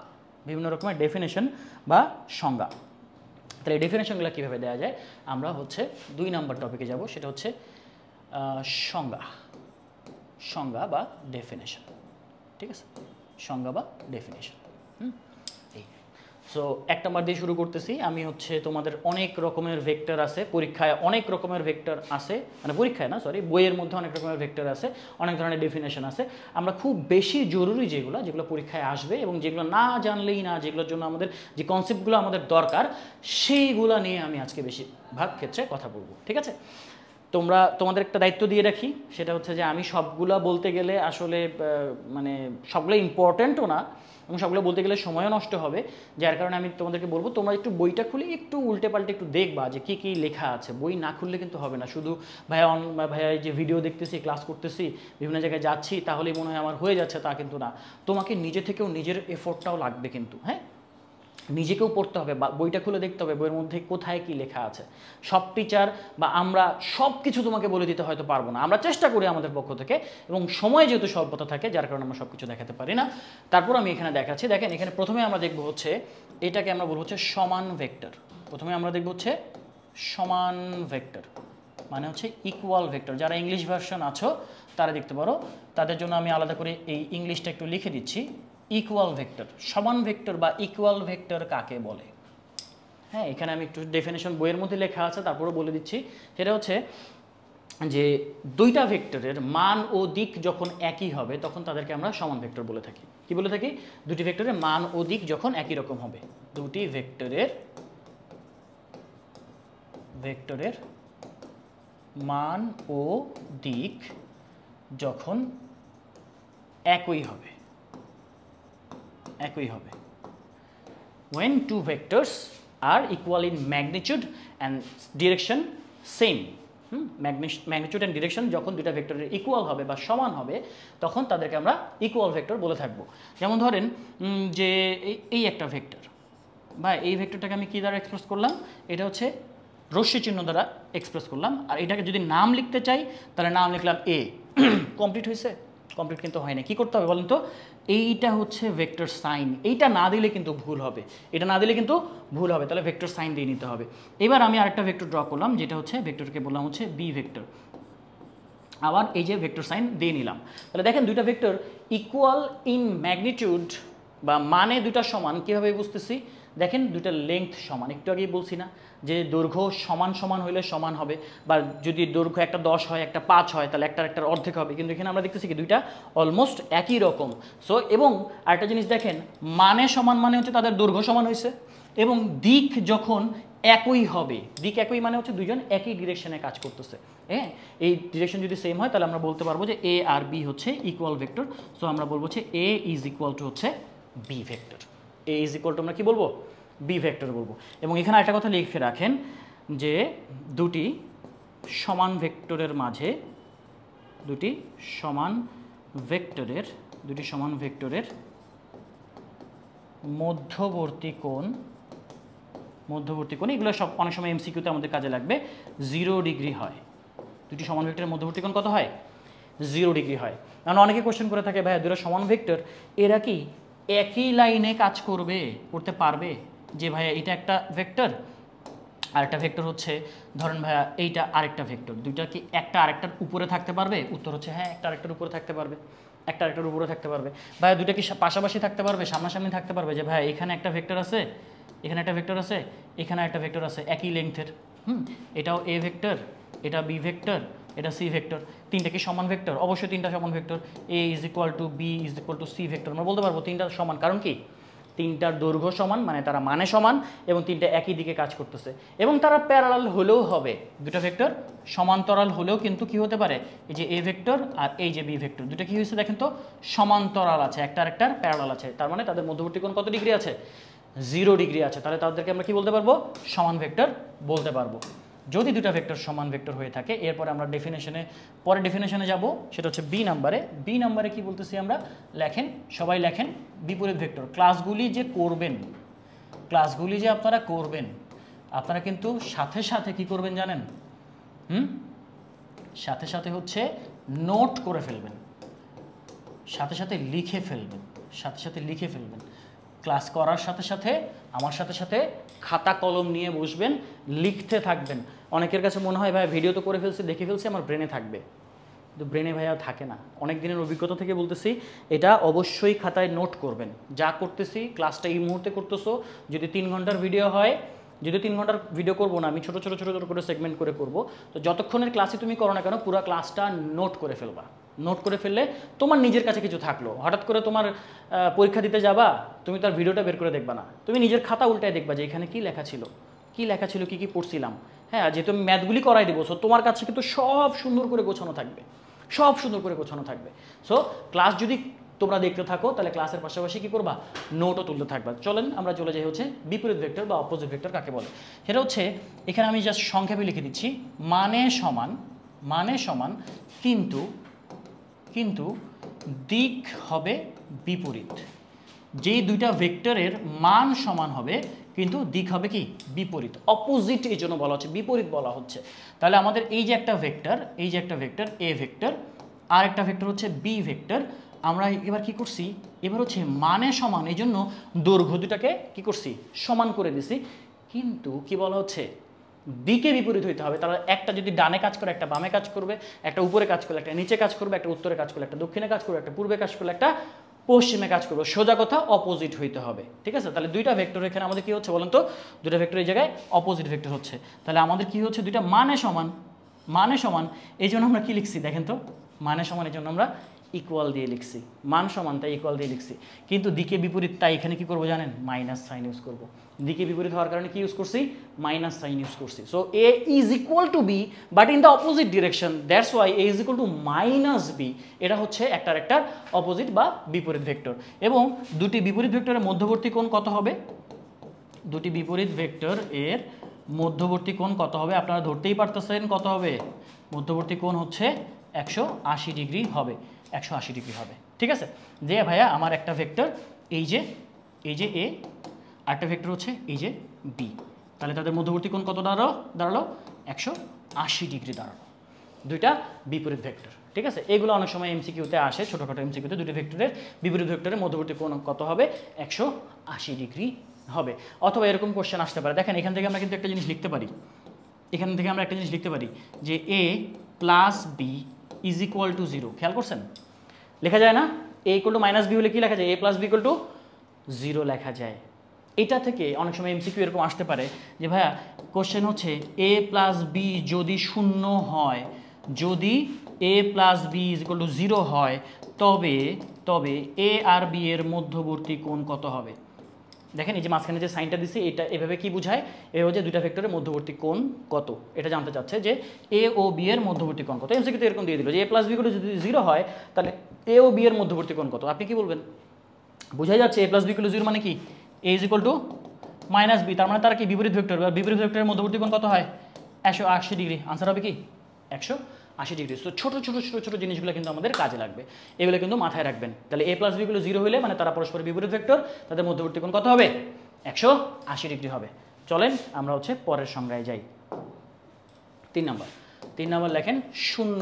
বিভিন্ন রকমের ডেফিনেশন বা সংজ্ঞা। তাহলে এই ডেফিনেশনগুলো কীভাবে দেওয়া যায়? আমরা হচ্ছে 2 নম্বর টপিকে যাব, সেটা হচ্ছে সংজ্ঞা, সংজ্ঞা বা ডেফিনেশন, ঠিক আছে, সংজ্ঞা বা ডেফিনেশন। এই সো 1 নাম্বার দিয়ে শুরু করতেছি। আমি হচ্ছে তোমাদের অনেক রকমের ভেক্টর আছে, পরীক্ষায় অনেক রকমের ভেক্টর আছে, মানে পরীক্ষায় না সরি, বইয়ের মধ্যে অনেক রকমের ভেক্টর আছে, অনেক ধরনের ডেফিনেশন আছে। আমরা খুব বেশি জরুরি যেগুলো পরীক্ষায় আসবে এবং যেগুলো না জানলেই না, যেগুলোর জন্য আমাদের যে কনসেপ্টগুলো আমাদের দরকার, সেইগুলো নিয়ে আমি আজকে বেশিরভাগ ক্ষেত্রে কথা বলবো, ঠিক আছে। তোমাদের একটা দায়িত্ব দিয়ে রাখি, সেটা হচ্ছে যে আমি সবগুলা বলতে গেলে আসলে মানে সবগুলো ইম্পর্ট্যান্টও না এবং সবগুলো বলতে গেলে সময়ও নষ্ট হবে, যার কারণে আমি তোমাদেরকে বলবো তোমরা একটু বইটা খুলে একটু উল্টে পাল্টে একটু দেখবা যে কী কী লেখা আছে। বই না খুললে কিন্তু হবে না, শুধু ভাইয়া এই যে ভিডিও দেখতেছি, ক্লাস করতেছি, বিভিন্ন জায়গায় যাচ্ছি, তাহলেই মনে হয় আমার হয়ে যাচ্ছে, তা কিন্তু না। তোমাকে নিজে থেকেও নিজের এফোর্টটাও লাগবে কিন্তু, হ্যাঁ, নিজেকেও পড়তে হবে, বইটা খুলে দেখতে হবে বইয়ের মধ্যে কোথায় কি লেখা আছে। সব টিচার বা আমরা সব কিছু তোমাকে বলে দিতে হয়তো পারবো না, আমরা চেষ্টা করি আমাদের পক্ষ থেকে, এবং সময় যেহেতু স্বল্পতা থাকে যার কারণে আমরা সব কিছু দেখাতে পারি না। তারপর আমি এখানে দেখাচ্ছি, দেখেন এখানে প্রথমে আমরা দেখবো হচ্ছে এটাকে আমরা বলবো হচ্ছে সমান ভেক্টর। প্রথমে আমরা দেখবো হচ্ছে সমান ভেক্টর, মানে হচ্ছে ইকুয়াল ভেক্টর। যারা ইংলিশ ভার্সন আছো তারা দেখতে পারো, তাদের জন্য আমি আলাদা করে এই ইংলিশটা একটু লিখে দিচ্ছি। ইকুয়াল ভেক্টর, সমান ভেক্টর বা ইকুয়াল ভেক্টর কাকে বলে? হ্যাঁ, এখানে আমি একটু ডেফিনেশন বইয়ের মধ্যে লেখা আছে, তারপরে বলে দিচ্ছি। সেটা হচ্ছে যে দুইটা ভেক্টরের মান ও দিক যখন একই হবে তখন তাদেরকে আমরা সমান ভেক্টর বলে থাকি। কি বলে থাকি? দুটি ভেক্টরের মান ও দিক যখন একই রকম হবে। দুটি ভেক্টরের মান ও দিক যখন একই হবে, when two vectors are equal in magnitude and direction same, magnitude and direction যখন দুইটা ভেক্টরের ইকুয়াল হবে বা সমান হবে তখন তাদেরকে আমরা ইকুয়াল ভেক্টর বলে থাকবো। যেমন ধরেন যে এই একটা ভেক্টর বা এই ভেক্টরটাকে আমি কী দ্বারা এক্সপ্রেস করলাম? এটা হচ্ছে রশ্মি চিহ্ন দ্বারা এক্সপ্রেস করলাম। আর এটাকে যদি নাম লিখতে চাই তাহলে নাম লিখলাম এ। কমপ্লিট হয়েছে? কমপ্লিট কিন্তু হয় না। কী করতে হবে বলেন তো? এইটা হচ্ছে ভেক্টর সাইন, এইটা না দিলে কিন্তু ভুল হবে, এটা না দিলে কিন্তু ভুল হবে, তাহলে ভেক্টর সাইন দিয়ে নিতে হবে। এবার আমি আরেকটা ভেক্টর ড্র করলাম, যেটা হচ্ছে ভেক্টরকে বললাম হচ্ছে বি ভেক্টর। আবার এই যে ভেক্টর সাইন দিয়ে নিলাম। তাহলে দেখেন দুইটা ভেক্টর ইকুয়াল ইন ম্যাগনিটিউড বা মানে দুইটা সমান। কীভাবে বুঝতেছি? দেখেন দুইটা লেংথ সমান, একটু আগেই বলছি না যে দৈর্ঘ্য সমান সমান হইলে সমান হবে, বা যদি দৈর্ঘ্য একটা 10 হয় একটা 5 হয় তাহলে একটার অর্ধেক হবে, কিন্তু এখানে আমরা দেখতেছি কি দুইটা অলমোস্ট একই রকম। সো এবং আরেকটা জিনিস দেখেন, মানে সমান মানে হচ্ছে তাদের দৈর্ঘ্য সমান হয়েছে, এবং দিক যখন একই হবে, দিক একই মানে হচ্ছে দুইজন একই ডিরেকশনে কাজ করতেছে। হ্যাঁ, এই ডিরেকশন যদি সেম হয় তাহলে আমরা বলতে পারবো যে এ আর বি হচ্ছে ইকুয়াল ভেক্টর। সো আমরা বলবো হচ্ছে এ ইজ ইকুয়াল টু হচ্ছে B vector. A is equal to আমরা কী বলবো? বি ভেক্টর বলবো। এবং এখানে একটা কথা লিখে রাখেন যে দুটি সমান ভেক্টরের মাঝে দুটি সমান ভেক্টরের মধ্যবর্তী কোণ, এগুলো সব অনেক সময় এমসিকিউতে আমাদের কাজে লাগবে, 0 ডিগ্রি হয়। দুটি সমান ভেক্টরের মধ্যবর্তী কোণ কত হয়? 0 ডিগ্রি হয়। কারণ অনেকে কোশ্চেন করে থাকে, ভাইয়া দুটো সমান ভেক্টর এরা কি একই লাইনে কাজ করতে পারবে? যে ভাইয়া এটা একটা ভেক্টর আর একটা ভেক্টর হচ্ছে, ধরেন ভাইয়া এইটা আরেকটা ভেক্টর, দুইটা কি একটা আরেকটার উপরে থাকতে পারবে? উত্তর হচ্ছে হ্যাঁ, একটা আরেকটার উপরে থাকতে পারবে, একটা আরেকটার উপরে থাকতে পারবে। ভাইয়া দুইটা কি পাশাপাশি থাকতে পারবে, সামনাসামনি থাকতে পারবে? যে ভাইয়া এখানে একটা ভেক্টর আছে, এখানে একটা ভেক্টর আছে, এখানে একটা ভেক্টর আছে একই লেংথের, এটাও এ ভেক্টর, এটা বি ভেক্টর, এটা সি ভেক্টর, তিনটা কি সমান ভেক্টর? অবশ্যই তিনটা সমান vector. A is equal to B is equal to C vector আমরা বলতে পারবো তিনটা সমান। কারণ কি? তিনটার দৈর্ঘ্য সমান, মানে তারা মানে সমান, এবং তিনটা একই দিকে কাজ করতেছে, এবং তারা প্যারালাল হলেও হবে। দুটো ভেক্টর সমান্তরাল হলেও কিন্তু কি হতে পারে? এই যে এ ভেক্টর আর এই যে বি ভেক্টর দুটো কি হয়েছে দেখেন তো, সমান্তরাল আছে, একটা আরেকটার প্যারালাল আছে, তার মানে তাদের মধ্যবর্তী কোণ কত ডিগ্রি আছে? 0 ডিগ্রি আছে। তাহলে তাদেরকে আমরা কি বলতে পারবো? সমান ভেক্টর বলতে পারবো। যদি দুটা ভেক্টর সমান ভেক্টর হয়ে থাকে, এরপরে আমরা ডেফিনেশনে যাব, সেটা হচ্ছে বি নাম্বারে কি বলতেছি আমরা? সবাই লেখেন বিপরীত ভেক্টর। ক্লাসগুলি যে আপনারা করবেন, আপনারা কিন্তু সাথে সাথে কি করবেন জানেন? সাথে সাথে হচ্ছে নোট করে ফেলবেন, সাথে সাথে লিখে ফেলবেন। ক্লাস করার সাথে সাথে আমার সাথে সাথে খাতা কলম নিয়ে বসবেন, লিখতে থাকবেন। অনেকের কাছে মনে হয় ভাই ভিডিও তো করে ফেলছি, দেখে ফেলছি, আমার ব্রেনে থাকবে, কিন্তু ব্রেনে ভাইয়া থাকে না। অনেক দিনের অভিজ্ঞতা থেকে বলতেছি, এটা অবশ্যই খাতায় নোট করবেন। যা করতেছি, ক্লাসটা এই মুহূর্তে করতেছো, যদি 3 ঘন্টার ভিডিও হয়, যদি 3 ঘন্টার ভিডিও করবো না, আমি ছোটো ছোটো ছোটো ছোটো করে সেগমেন্ট করে করবো, তো যতক্ষণের ক্লাসে তুমি করো না কেন পুরো ক্লাসটা নোট করে ফেলবা। নোট করে ফেললে তোমার নিজের কাছে কিছু থাকলো, হঠাৎ করে তোমার পরীক্ষা দিতে যাবা, তুমি তার ভিডিওটা বের করে দেখবা না, তুমি নিজের খাতা উল্টায় দেখবা যে এখানে কী লেখা ছিল, কী লেখা ছিল, কী কী পড়ছিলাম। হ্যাঁ, যেহেতু আমি ম্যাথগুলি করাই দেবো, সো তোমার কাছে কিন্তু সব সুন্দর করে গোছানো থাকবে, সব সুন্দর করে গোছানো থাকবে। সো ক্লাস যদি তোমরা দেখতে থাকো, তাহলে ক্লাসের পাশাপাশি কী করবা, নোটও তুলতে থাকবা। চলেন আমরা চলে যাই হচ্ছে বিপরীত ভেক্টর বা অপোজিট ভেক্টর কাকে বলে। সেটা হচ্ছে, এখানে আমি জাস্ট সংক্ষেপে লিখে দিচ্ছি, মানে সমান কিন্তু দিক হবে বিপরীত। যেই দুইটা ভেক্টরের মান সমান হবে কিন্তু দিক হবে কি বিপরীত, অপোজিট, এই জন্য বলা হচ্ছে বিপরীত বলা হচ্ছে। তাহলে আমাদের এই যে একটা ভেক্টর, এ ভেক্টর, আর একটা ভেক্টর হচ্ছে বি ভেক্টর, আমরা এবার কি করছি, এবার হচ্ছে মানে সমান, এই জন্য দৈর্ঘ্য দুটাকে কি করছি, সমান করে দিছি। কিন্তু কি বলা হচ্ছে, দিকে বিপরীত হইতে হবে। তাহলে একটা যদি ডানে কাজ করে, একটা বামে কাজ করবে, একটা উপরে কাজ করলে একটা নিচে কাজ করবে, একটা উত্তরে কাজ করলে একটা দক্ষিণে কাজ করবে, একটা পূর্বে কাজ করলে একটা পশ্চিমে কাজ করবে। সোজা কথা, অপোজিট হইতে হবে। ঠিক আছে, তাহলে দুইটা ভেক্টর এখানে আমাদের কি হচ্ছে বলেন তো, দুইটা ভেক্টর এই জায়গায় অপোজিট ভেক্টর হচ্ছে। তাহলে আমাদের কি হচ্ছে, দুইটা মানে সমান, এই জন্য আমরা কি লিখছি দেখেন তো, মানে সমান এই জন্য আমরা ইকুয়াল দিয়ে লিখছি, মান সমান তাই ইকুয়াল দিয়ে লিখছি। কিন্তু দিকে বিপরীত, তাই এখানে কি করবো জানেন, মাইনাস সাইন ইউজ করবো। দিকে বিপরীত হওয়ার কারণে কি ইউজ করছি, মাইনাস সাইন ইউজ করছি। So A is equal to B but in the opposite direction, that's why A is equal to minus B. এটা হচ্ছে একটার অপোজিট বা বিপরীত ভেক্টর। এবং দুটি বিপরীত ভেক্টরের মধ্যবর্তী কোণ কত হবে, দুটি বিপরীত ভেক্টর এর মধ্যবর্তী কোণ কত হবে, আপনারা ধরতেই পারতেছেন কত হবে, মধ্যবর্তী কোণ হচ্ছে 180 ডিগ্রি হবে, 180 ডিগ্রি হবে। ঠিক আছে, যে ভাইয়া আমার একটা ভেক্টর এই যে এ, আরেকটা ভেক্টর হচ্ছে এই যে বি, তাহলে তাদের মধ্যবর্তী কোণ কত দাঁড়ালো 180 ডিগ্রি দাঁড়ালো, দুইটা বিপরীত ভেক্টর। ঠিক আছে, এগুলো অনেক সময় এমসিকিউতে আসে, ছোটোখাটো এমসিকিউতে, দুটি ভেক্টরের বিপরীত ভেক্টরের মধ্যবর্তী কোণ কত হবে, 180 ডিগ্রি হবে। অথবা এরকম কোশ্চেন আসতে পারে, দেখেন এখান থেকে আমরা কিন্তু একটা জিনিস লিখতে পারি, যে a plus B is equal to 0। খেয়াল করছেন, লেখা যায় না, a equal to minus B হলে কি লেখা যায়, a plus B equal to 0 লেখা যায়। এটা থেকে অনেক সময় এমসিকিউ এরকম আসতে পারে যে ভাইয়া কোশ্চেন হচ্ছে a প্লাস বি যদি শূন্য হয়, যদি a plus B is equal to 0 হয়, তবে a আর b এর মধ্যবর্তী কোণ কত হবে। দেখেন এই যে মাঝখানে যে সাইনটা দিছি, এটা এভাবে কি বোঝায়, এ হচ্ছে দুইটা ভেক্টরের মধ্যবর্তী কোণ কত, এটা জানতে চাচ্ছে যে এ ও বি এর মধ্যবর্তী কোণ কত। এমসিকিউতে এরকম দিয়ে দিল যে a প্লাস বি যদি 0 হয়, তাহলে এ ও বি এর মধ্যবর্তী কোণ কত, আপনি কি বলবেন, বোঝাই যাচ্ছে a প্লাস বি 0 মানে কি, a is equal to minus B, তার মানে তারা কি বিপরীত ভেক্টর, বা বিপরীত ভেক্টরের মধ্যবর্তী কোণ কত হয়, 180 ডিগ্রি। আনসার হবে কি 180 ডিগ্রি। তো ছোটো ছোটো জিনিসগুলো কিন্তু আমাদের কাজে লাগবে, এগুলো কিন্তু মাথায় রাখবেন। তাহলে a প্লাস বি 0 হলে মানে তারা পরস্পর বিপরীত ভেক্টর, তাদের মধ্যবর্তী কোণ কত হবে, 180 ডিগ্রি হবে। চলেন আমরা হচ্ছে পরের সংজ্ঞায় যাই। 3 নাম্বার লেখেন শূন্য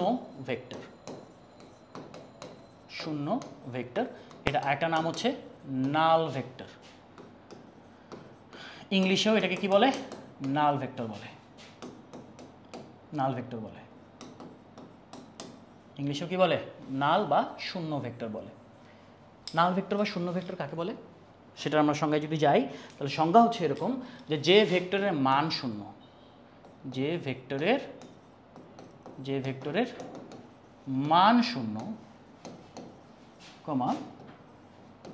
ভেক্টর, এটা একটা নাম হচ্ছে নাল ভেক্টর। ইংলিশেও এটাকে কি বলে, নাল ভেক্টর বলে, ইংলিশেও কি বলে, নাল বা শূন্য ভেক্টর বলে। নাল ভেক্টর বা শূন্য ভেক্টর কাকে বলে সেটা আমরা সংজ্ঞায় যদি যাই, তাহলে সংজ্ঞা হচ্ছে এরকম যে ভেক্টরের মান শূন্য, যে ভেক্টরের মান শূন্য, কমা,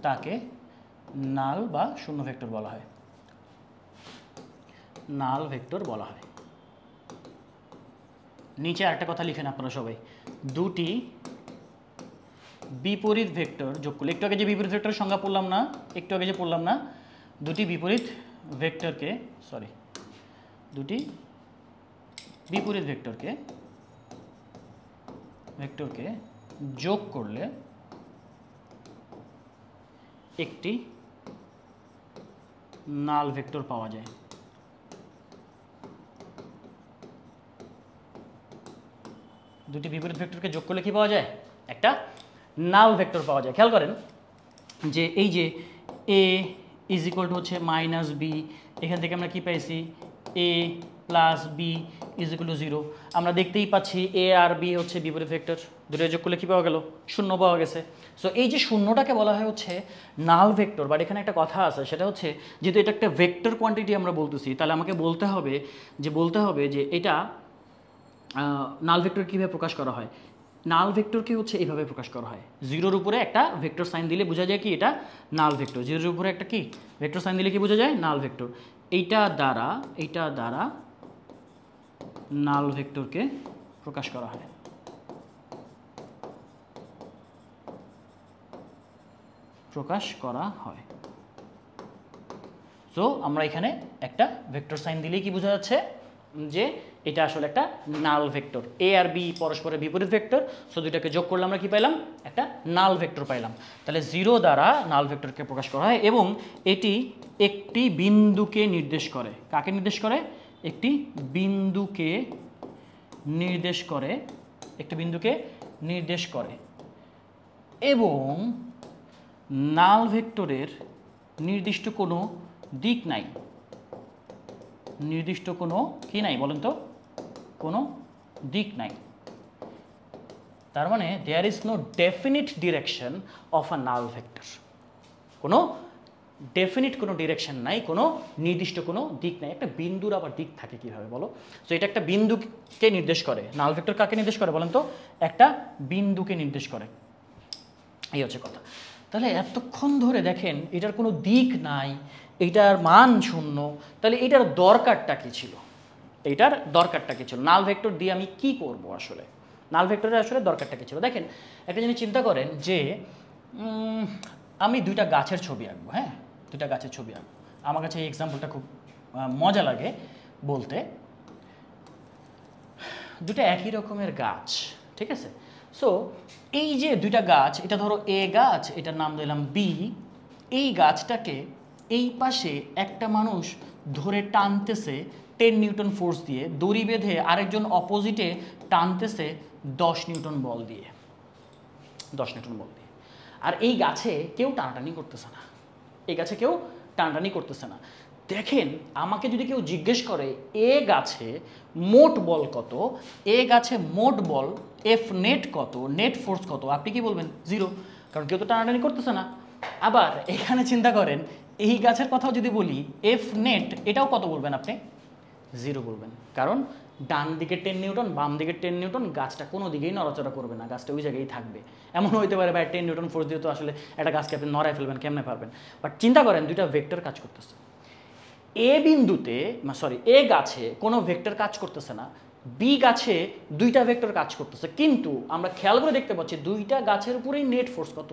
তাকে নাল বা শূন্য ভেক্টর বলা হয়, নাল ভেক্টর বলা হয়। নিচে আরেকটা কথা লিখেন আপনারা সবাই, দুটি বিপরীত ভেক্টর যোগ করলে, একটু আগে যে বিপরীত ভেক্টরের সংজ্ঞা পড়লাম না, দুটি বিপরীত ভেক্টরকে যোগ করলে একটি নাল ভেক্টর পাওয়া যায়। দুটি বিপরীত ভেক্টরকে যোগ করলে কি পাওয়া যায়, একটা নাল ভেক্টর পাওয়া যায়। খেয়াল করেন যে এই যে ইজ ইকুয়াল টু হচ্ছে মাইনাস বি, এখান থেকে আমরা কি পাইছি A plus B is equal to 0। আমরা দেখতেই পাচ্ছি এ আর বি হচ্ছে বিপরীত ভেক্টর, দুটো যোগ করলে কী পাওয়া গেল, শূন্য পাওয়া গেছে। সো এই যে শূন্যটাকে বলা হয় হচ্ছে নাল ভেক্টর। বাট এখানে একটা কথা আছে, সেটা হচ্ছে যেহেতু এটা একটা ভেক্টর কোয়ান্টিটি আমরা বলতেছি, তাহলে আমাকে বলতে হবে যে এটা নাল ভেক্টর কীভাবে প্রকাশ করা হয়। নাল ভেক্টরকে হচ্ছে এইভাবে প্রকাশ করা হয়, জিরোর উপরে একটা ভেক্টর সাইন দিলে বোঝা যায় কি এটা নাল ভেক্টর। জিরোর উপরে একটা কি ভেক্টর সাইন দিলে কি বোঝা যায়, নাল ভেক্টর। এইটা দ্বারা নাল ভেক্টরকে প্রকাশ করা হয়। সো আমরা এখানে একটা ভেক্টর সাইন দিলেই কি বোঝা যাচ্ছে যে এটা আসলে একটা নাল ভেক্টর। এ আর বি পরস্পরের বিপরীত ভেক্টর, সো দুইটাকে যোগ করলে আমরা কি পাইলাম, একটা নাল ভেক্টর পাইলাম। তাহলে 0 দ্বারা নাল ভেক্টরকে প্রকাশ করা হয় এবং এটি একটি বিন্দুকে নির্দেশ করে। কাকে নির্দেশ করে, একটি বিন্দুকে নির্দেশ করে এবং নাল ভেক্টরের নির্দিষ্ট কোনো দিক নাই। নির্দিষ্ট কোনো কি নাই বলেন তো, কোনো দিক নাই। তার মানে there is no definite direction of a null vector. কোনো ডেফিনিট কোনো ডিরেকশন নাই, কোনো নির্দিষ্ট কোনো দিক নাই। একটা বিন্দুর আবার দিক থাকে কিভাবে বলো। তো এটা একটা বিন্দুকে নির্দেশ করে। নাল ভেক্টর কাকে নির্দেশ করে বলেন তো, একটা বিন্দুকে নির্দেশ করে। এই হচ্ছে কথা। তাহলে এতক্ষণ ধরে দেখেন এটার কোনো দিক নাই, এইটার মান শূন্য, তাহলে এটার দরকারটা কী ছিল, নাল ভেক্টর দিয়ে আমি কি করব আসলে, নাল ভেক্টরের আসলে দরকারটা কী ছিল। দেখেন একটা জিনিস চিন্তা করেন যে আমি দুইটা গাছের ছবি আঁকবো, হ্যাঁ দুইটা গাছের ছবি আঁকবো। আমার কাছে এই এক্সাম্পলটা খুব মজা লাগে বলতে। দুটো একই রকমের গাছ, ঠিক আছে। সো এই যে দুইটা গাছ, এটা ধরো এ গাছ, এটার নাম দিলাম বি। এই গাছটাকে এই পাশে একটা মানুষ ধরে টানতেছে 10 নিউটন ফোর্স দিয়ে, দড়ি বেঁধে আরেকজন অপোজিটে টানতেছে 10 নিউটন বল দিয়ে। আর এই গাছে কেউ টানাটানি করতেছে না। দেখেন আমাকে যদি কেউ জিজ্ঞেস করে এ গাছে মোট বল কত, মোট বল এফ নেট কত, নেট ফোর্স কত, আপনি কি বলবেন 0, কারণ কেউ তো টানাটানি করতেছে না। আবার এখানে চিন্তা করেন এই গাছের কথাও যদি বলি এফ নেট, এটাও কত বলবেন আপনি, 0 বলবেন, কারণ ডান দিকে 10 নিউটন বাম দিকে 10 নিউটন, গাছটা কোনো দিকেই নড়াচড়া করবে না, গাছটা ওই জায়গায় থাকবে। এমন হইতে পারে ভাই 10 নিউটন ফোর্স দিয়ে তো আসলে একটা গাছকে আপনি নড়ায় ফেলবেন, কেমনে পারবেন। বাট চিন্তা করেন দুইটা ভেক্টর কাজ করতেছে, এ গাছে কোনো ভেক্টর কাজ করতেছে না, বি গাছে দুইটা ভেক্টর কাজ করতেছে, কিন্তু আমরা খেয়াল করে দেখতে পাচ্ছি দুইটা গাছের উপরেই নেট ফোর্স কত,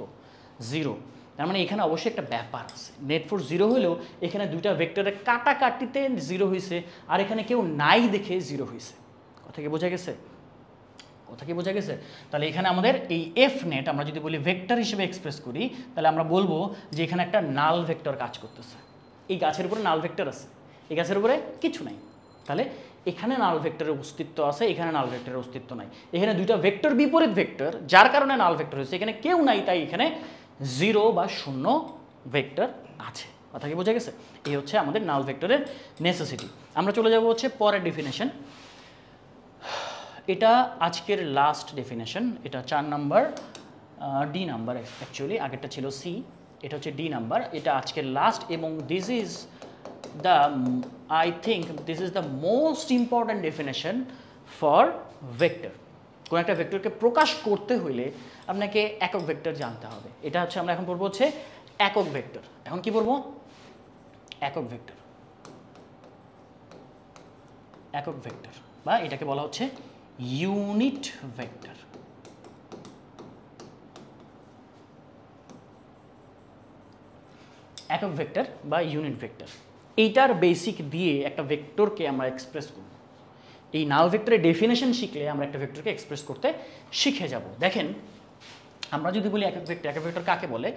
0। তার মানে এখানে অবশ্যই একটা ব্যাপার আছে, নেট ফোর্স 0 হলেও এখানে দুইটা ভেক্টরের কাটাকাটিতে 0 হয়েছে, আর এখানে কেউ নাই দেখে 0 হয়েছে। কথা কি বোঝা গেছে? তাহলে এখানে আমাদের এই এফ নেট আমরা যদি বলি ভেক্টর হিসেবে এক্সপ্রেস করি, তাহলে আমরা বলবো যে এখানে একটা নাল ভেক্টর কাজ করতেছে। এই গাছের উপরে নাল ভেক্টর আছে, এই গাছের উপরে কিছু নাই, তাহলে এখানে নাল ভেক্টরের অস্তিত্ব আছে, এখানে নাল ভেক্টরের অস্তিত্ব নাই। এখানে দুইটা ভেক্টর বিপরীত ভেক্টর, যার কারণে নাল ভেক্টর হয়েছে, এখানে কেউ নাই, তাই এখানে 0 বা 0 ভেক্টর আছে। কথা কি বোঝা গেছে? এই হচ্ছে আমাদের নাল ভেক্টরের নেসেসিটি। আমরা চলে যাব হচ্ছে পরের ডেফিনেশন। এটা আজকের লাস্ট ডেফিনেশন, এটা 4 নাম্বার, ডি নাম্বার অ্যাকচুয়ালি, আগেরটা ছিল সি, এটা হচ্ছে ডি নাম্বার, এটা আজকের লাস্ট। এবং this is the most important definition for vector. কোনো একটা ভেক্টরকে প্রকাশ করতে হইলে আপনাকে একক ভেক্টর জানতে হবে। এটা হচ্ছে আমরা এখন পড়বো হচ্ছে একক ভেক্টর। এখন কি পড়বো? একক ভেক্টর বা এটাকে বলা হচ্ছে ইউনিট ভেক্টর। একক ভেক্টর বা ইউনিট ভেক্টর, এইটার বেসিক দিয়ে একটা ভেক্টরকে আমরা এক্সপ্রেস করব। এই নাল ভেক্টরের ডেফিনেশন শিখলে আমরা একটা ভেক্টরকে এক্সপ্রেস করতে শিখে যাব। দেখেন আমরা যদি বলি একক ভেক্টর কাকে বলে,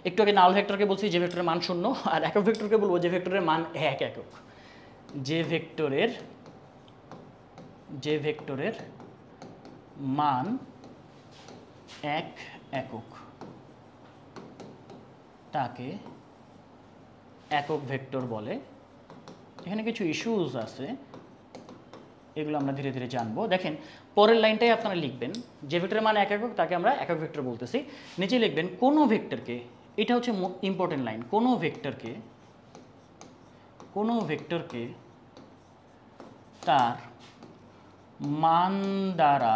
একটু আগে নাল ভেক্টরকে বলছি যে ভেক্টরের মান 0, আর একক ভেক্টরকে বলবো যে ভেক্টরের মান 1 একক। যে ভেক্টরের মান 1 একক তাকে একক ভেক্টর বলে। এখানে কিছু ইস্যুস আছে, এগুলো আমরা ধীরে ধীরে জানবো। দেখেন পরের লাইনটাই আপনারা লিখবেন, যে ভেক্টরের মান এক একক তাকে আমরা একক ভেক্টর বলতেছি। নিচে লিখবেন কোনো ভেক্টরকে, এটা হচ্ছে ইম্পর্টেন্ট লাইন, কোনো ভেক্টরকে তার মান দ্বারা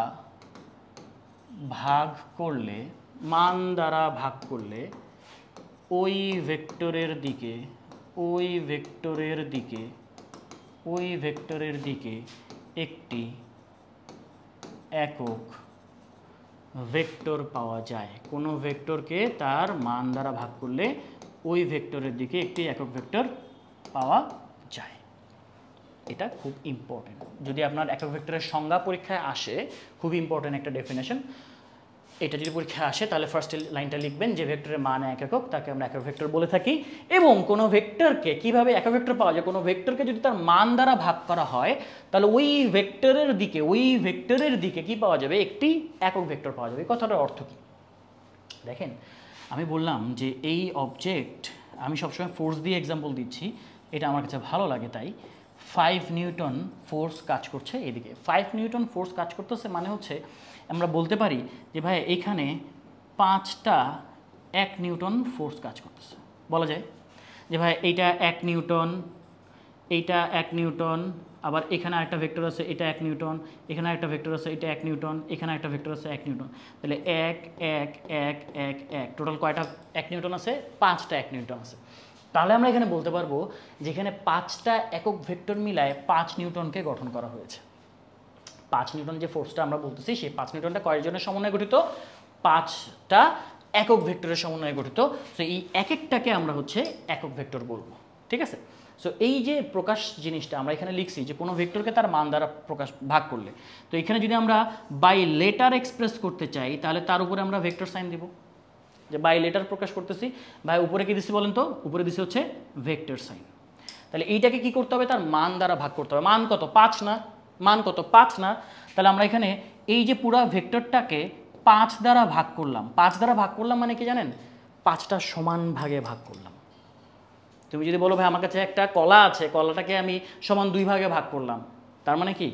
ভাগ করলে ওই ভেক্টরের দিকে একটি একক ভেক্টর পাওয়া যায়। কোনো ভেক্টরকে তার মান দ্বারা ভাগ করলে ওই ভেক্টরের দিকে একটি একক ভেক্টর পাওয়া যায়। এটা খুব ইম্পর্টেন্ট, যদি আপনার একক ভেক্টরের সংজ্ঞা পরীক্ষায় আসে, খুব ইম্পর্টেন্ট একটা ডেফিনেশন। এটা যদি পরীক্ষায় আসে তাহলে ফার্স্ট লাইনটা লিখবেন, যে ভেক্টরের মান এক একক তাকে আমরা একক ভেক্টর বলে থাকি। এবং কোনো ভেক্টরকে কিভাবে একক ভেক্টর পাওয়া যায়, কোনো ভেক্টরকে যদি তার মান দ্বারা ভাগ করা হয় তাহলে ওই ভেক্টরের দিকে কি পাওয়া যাবে, একটি একক ভেক্টর পাওয়া যাবে। এই কথাটার অর্থ কি দেখেন, আমি বললাম যে এই অবজেক্ট, আমি সবসময় ফোর্স দিয়ে এক্সাম্পল দিচ্ছি, এটা আমার কাছে ভালো লাগে, তাই 5 নিউটন ফোর্স কাজ করছে এদিকে। 5 নিউটন ফোর্স কাজ করতেছে মানে হচ্ছে আমরা বলতে পারি যে ভাই এখানে 5টা 1 নিউটন ফোর্স কাজ করতেছে। বলা যায় যে ভাই এইটা 1 নিউটন, এইটা 1 নিউটন, আবার এখানে একটা ভেক্টর আছে এটা 1 নিউটন, এখানে একটা ভেক্টর আছে এটা 1 নিউটন, এখানে একটা ভেক্টর আছে 1 নিউটন। তাহলে 1 1 1 1 1 টোটাল কয়টা 1 নিউটন আছে? 5টা 1 নিউটন আছে। তাহলে আমরা এখানে বলতে পারবো যেখানে 5টা একক ভেক্টর মিলায় 5 নিউটনকে গঠন করা হয়েছে। 5 নিউটন যে ফোর্সটা আমরা বলতেছি, সেই 5 নিউটনটা কয়েকজনের সমন্বয়ে গঠিত? 5টা একক ভেক্টরের সমন্বয়ে গঠিত। সো এই এক একটাকে আমরা হচ্ছে একক ভেক্টর বলবো, ঠিক আছে? সো এই যে প্রকাশ জিনিসটা আমরা এখানে লিখছি যে কোনো ভেক্টরকে তার মান দ্বারা ভাগ করলে, তো এখানে যদি আমরা বাই লেটার এক্সপ্রেস করতে চাই তাহলে তার উপরে আমরা ভেক্টর সাইন দিব, যে বাই লেটার প্রকাশ করতেছি। ভাই উপরে কি দিছি বলেন তো? উপরে দিছি হচ্ছে ভেক্টর সাইন। তাহলে এইটাকে কি করতে হবে? তার মান দ্বারা ভাগ করতে হবে। মান কত? 5 না? মান কত? 5 না? তাহলে আমরা এখানে এই যে পুরো ভেক্টরটাকে 5 দ্বারা ভাগ করলাম। 5 দ্বারা ভাগ করলাম মানে কি জানেন? 5টা সমান ভাগে ভাগ করলাম। তুমি যদি বলো ভাই আমার কাছে একটা কলা আছে, কলাটাকে আমি সমান 2 ভাগে ভাগ করলাম, তার মানে কি?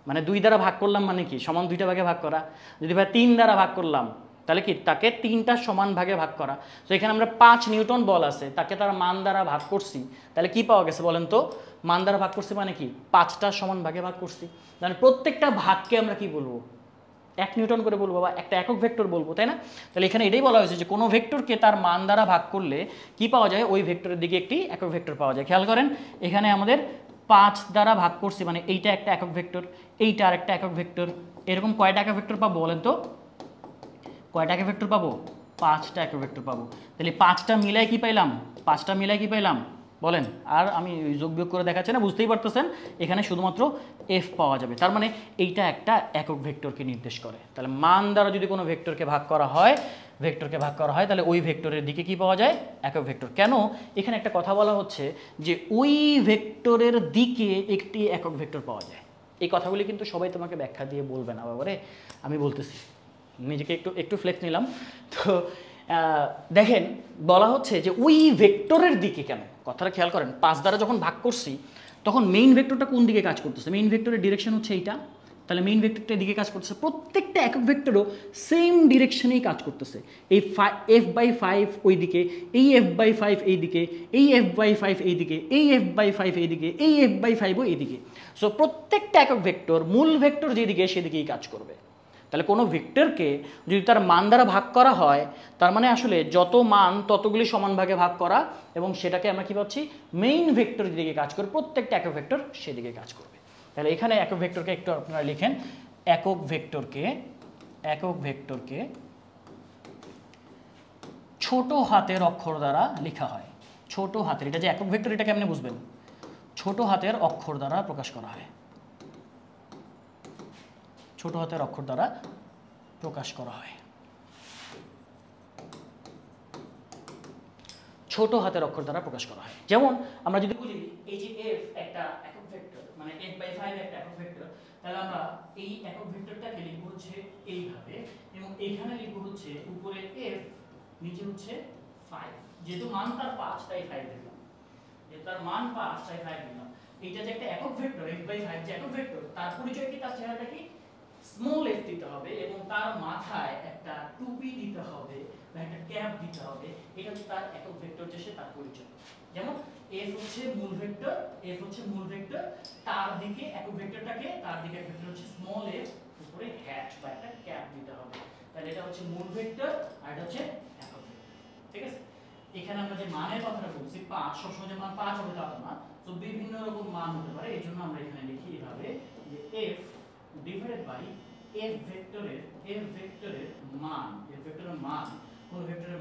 মানে 2 দ্বারা ভাগ করলাম মানে কি? সমান 2টা ভাগে ভাগ করা। যদি ভাই 3 দ্বারা ভাগ করলাম তাহলে কি? তাকে 3টা সমান ভাগে ভাগ করা। তো এখানে আমরা 5 নিউটন বল আছে, তাকে তার মান দ্বারা ভাগ করছি, তাহলে কি পাওয়া গেছে বলেন তো? মান দ্বারা ভাগ করছি মানে কি? 5টা সমান ভাগে ভাগ করছি। মানে প্রত্যেকটা ভাগকে আমরা কি বলবো? 1 নিউটন করে বলবো বা একটা একক ভেক্টর বলবো, তাই না? তাহলে এখানে এটাই বলা হয়েছে যে কোনো ভেক্টরকে তার মান দ্বারা ভাগ করলে কি পাওয়া যায়? ওই ভেক্টরের দিকে একটি একক ভেক্টর পাওয়া যায়। খেয়াল করেন এখানে আমাদের 5 দ্বারা ভাগ করছি মানে এইটা একটা একক ভেক্টর, এইটা আরেকটা একক ভেক্টর। এরকম কয়টা একক ভেক্টর পাবো বলেন তো? কয়টা একক ভেক্টর পাবো? 5টা একক ভেক্টর পাবো। তাহলে 5টা মিলাই কি পাইলাম? 5টা মিলাই কি পাইলাম বলেন? আর আমি যোগ বিয়োগ করে দেখাচ্ছি না, বুঝতেই পারতেছেন এখানে শুধুমাত্র এফ পাওয়া যাবে। তার মানে এইটা একটা একক ভেক্টরকে নির্দেশ করে। তাহলে মান দ্বারা যদি কোনো ভেক্টরকে ভাগ করা হয়, তাহলে ওই ভেক্টরের দিকে কি পাওয়া যায়? একক ভেক্টর। কেন? এখানে একটা কথা বলা হচ্ছে যে ওই ভেক্টরের দিকে একটি একক ভেক্টর পাওয়া যায়। এই কথাগুলি কিন্তু সবাই তোমাকে ব্যাখ্যা দিয়ে বলবে না বাবারে, আমি বলতেছি, নিজেকে একটু ফ্লেক্স নিলাম। তো দেখেন বলা হচ্ছে যে ওই ভেক্টরের দিকে, কেন কথাটা খেয়াল করেন, 5 দ্বারা যখন ভাগ করছি তখন মেইন ভেক্টরটা কোন দিকে কাজ করতেছে? মেইন ভেক্টরের ডিরেকশন হচ্ছে এইটা, তাহলে মেইন ভেক্টরটা দিকে কাজ করতেছে। প্রত্যেকটা একক ভেক্টরও সেম ডিরেকশনেই কাজ করতেছে। এই f/5 ওই দিকে, এই f/5 এই দিকে, এই f/5 এই দিকে, এই f/5 এই দিকে, এই f/5ও এই দিকে। সো প্রত্যেকটা একক ভেক্টর মূল ভেক্টর যেদিকে সেদিকেই কাজ করবে। তাহলে কোনো ভেক্টরকে যদি তার মান দ্বারা ভাগ করা হয়, তার মানে আসলে যত মান ততগুলি সমান ভাগে ভাগ করা, এবং সেটাকে আমরা কি পাচ্ছি? মেইন ভেক্টর যেদিকে কাজ করবে প্রত্যেকটা একক ভেক্টর সেদিকে কাজ করবে। তাহলে এখানে একক ভেক্টরকে একটু আপনারা লিখেন, একক ভেক্টরকে ছোট হাতের অক্ষর দ্বারা লেখা হয়। ছোট হাতের, এটা যে একক ভেক্টর এটা কেমনে বুঝবেন? ছোট হাতের অক্ষর দ্বারা প্রকাশ করা হয়। ছোট হাতের অক্ষর দ্বারা প্রকাশ করা হয়। ছোট হাতের অক্ষর দ্বারা প্রকাশ করা হয়। যেমন আমরা যদি বলি এই যে f একটা একক ভেক্টর, মানে f/5 একটা একক ভেক্টর, তাহলে আমরা এই একক ভেক্টরটাকে লিখব হচ্ছে এইভাবে, এবং এখানে লিখব হচ্ছে উপরে f, নিচে হচ্ছে 5। যেহেতু মান তার 5 তাই 5 দিলাম। যে তার মান 5 তাই 5 দিলাম। এইটা যে একটা একক ভেক্টর f/5 যে একক ভেক্টর, তার পরিচয় কি, তার চেহারাটা কি, স্মল f দিতে হবে এবং তার মাথায় একটা টুপি দিতে হবে বা একটা ক্যাপ দিতে হবে। এটা হচ্ছে তার একক ভেক্টর যে সে তার পরিচয়। যেমন f হচ্ছে মূল ভেক্টর, f হচ্ছে মূল ভেক্টর, তার দিকে একক ভেক্টরটাকে, তার দিকে ভেক্টর হচ্ছে স্মল f, উপরে হ্যাট বা একটা ক্যাপ দিতে হবে। তাহলে এটা হচ্ছে মূল ভেক্টর আর এটা হচ্ছে একক ভেক্টর। ঠিক আছে, এখানে আমরা যে মানের কথাটা বলছি 5, সবসময় যে মান 5 হবে তা তো না, তো বিভিন্ন রকম মান হতে পারে। এই জন্য আমরা এখানে লিখি এভাবে যে f ডিভাইডেড বাই f ভেক্টরের মান, কোন ভেক্টরের